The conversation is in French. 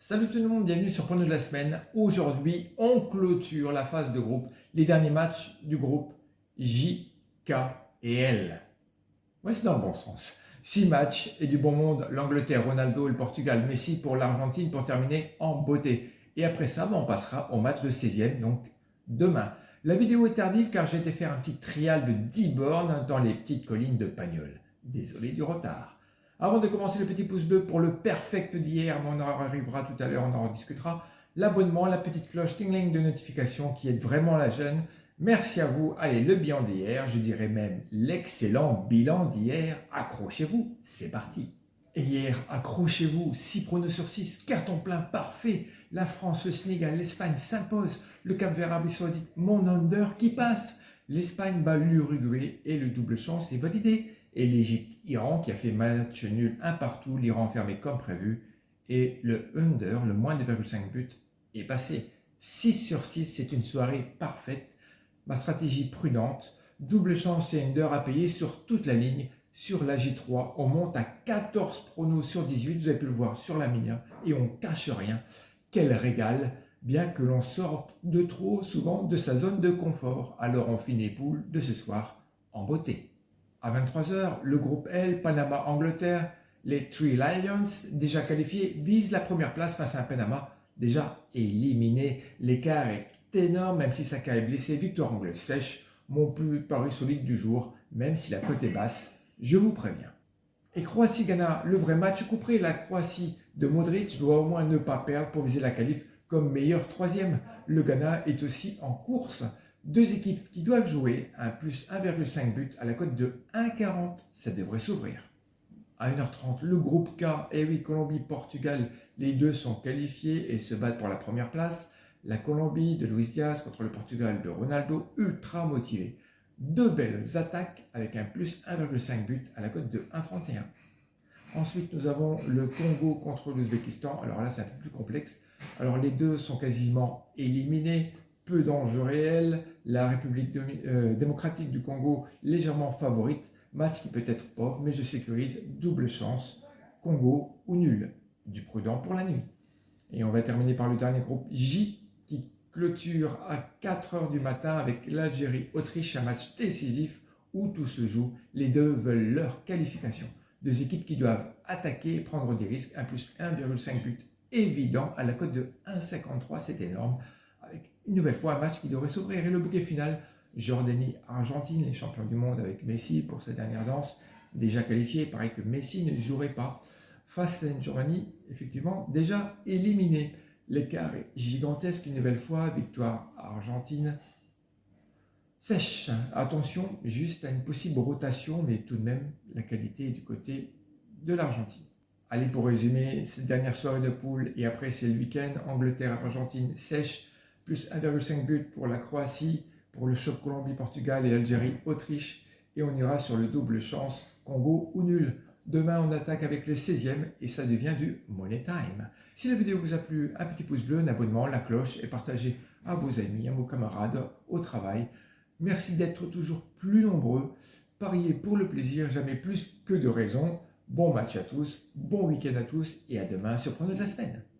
Salut tout le monde, bienvenue sur Prono de la semaine. Aujourd'hui, on clôture la phase de groupe, les derniers matchs du groupe J, K et L. Ouais, c'est dans le bon sens. 6 matchs et du bon monde, l'Angleterre, Ronaldo, le Portugal, Messi pour l'Argentine pour terminer en beauté. Et après ça, on passera au match de 16e, donc demain. La vidéo est tardive car j'ai été faire un petit trial de 10 bornes dans les petites collines de Pagnol. Désolé du retard. Avant de commencer, le petit pouce bleu pour le perfect d'hier, mais on en arrivera tout à l'heure, on en rediscutera. L'abonnement, la petite cloche tingling de notification qui aide vraiment la chaîne. Merci à vous. Allez, le bilan d'hier, je dirais même l'excellent bilan d'hier. Accrochez-vous, c'est parti. Et hier, accrochez-vous, 6 pronos sur 6, carton plein parfait. La France, le Sénégal, l'Espagne s'imposent. Le Cap-Vert, Arabie Saoudite, mon under qui passe. L'Espagne bat l'Uruguay et le double chance est validé. Et l'Égypte-Iran qui a fait match nul un partout, l'Iran fermé comme prévu. Et le under, le moins de 2,5 buts, est passé. 6 sur 6, c'est une soirée parfaite. Ma stratégie prudente, double chance et under à payer sur toute la ligne. Sur la J3, on monte à 14 pronos sur 18, vous avez pu le voir sur la mini, et on cache rien. Quel régal, bien que l'on sorte de trop souvent de sa zone de confort. Alors on finit poule de ce soir en beauté. À 23h, le groupe L, Panama-Angleterre, les Three Lions, déjà qualifiés, visent la première place face à un Panama déjà éliminé. L'écart est énorme, même si Saka est blessé. Victoire anglaise sèche, mon plus pari solide du jour, même si la cote est basse, je vous préviens. Et Croatie-Ghana, le vrai match couperé. La Croatie de Modric doit au moins ne pas perdre pour viser la qualif comme meilleur troisième. Le Ghana est aussi en course. Deux équipes qui doivent jouer un plus 1,5 but à la cote de 1,40. Ça devrait s'ouvrir. À 1h30, le groupe K, et oui, Colombie-Portugal, les deux sont qualifiés et se battent pour la première place. La Colombie de Luis Diaz contre le Portugal de Ronaldo, ultra motivé. Deux belles attaques avec un plus 1,5 but à la cote de 1,31. Ensuite, nous avons le Congo contre l'Ouzbékistan. Alors là, c'est un peu plus complexe. Alors les deux sont quasiment éliminés. Peu d'enjeux réels. La République démocratique du Congo légèrement favorite. Match qui peut être pauvre, mais je sécurise double chance. Congo ou nul. Du prudent pour la nuit. Et on va terminer par le dernier groupe J qui clôture à 4h du matin avec l'Algérie-Autriche, un match décisif où tout se joue. Les deux veulent leur qualification. Deux équipes qui doivent attaquer et prendre des risques. Un plus 1,5 but évident à la cote de 1,53, c'est énorme. Avec une nouvelle fois un match qui devrait s'ouvrir. Et le bouquet final, Jordanie-Argentine, les champions du monde avec Messi pour sa dernière danse, déjà qualifié. Pareil que Messi ne jouerait pas face à une Jordanie, effectivement, déjà éliminée. L'écart est gigantesque une nouvelle fois, victoire argentine sèche. Attention juste à une possible rotation, mais tout de même, la qualité est du côté de l'Argentine. Allez, pour résumer, cette dernière soirée de poule, et après c'est le week-end, Angleterre-Argentine sèche, plus 1,5 but pour la Croatie, pour le choc Colombie-Portugal et Algérie-Autriche, et on ira sur le double chance, Congo ou nul. Demain, on attaque avec le 16e et ça devient du Money Time. Si la vidéo vous a plu, un petit pouce bleu, un abonnement, la cloche et partagez à vos amis, à vos camarades, au travail. Merci d'être toujours plus nombreux. Pariez pour le plaisir, jamais plus que de raison. Bon match à tous, bon week-end à tous et à demain sur Prono de la semaine.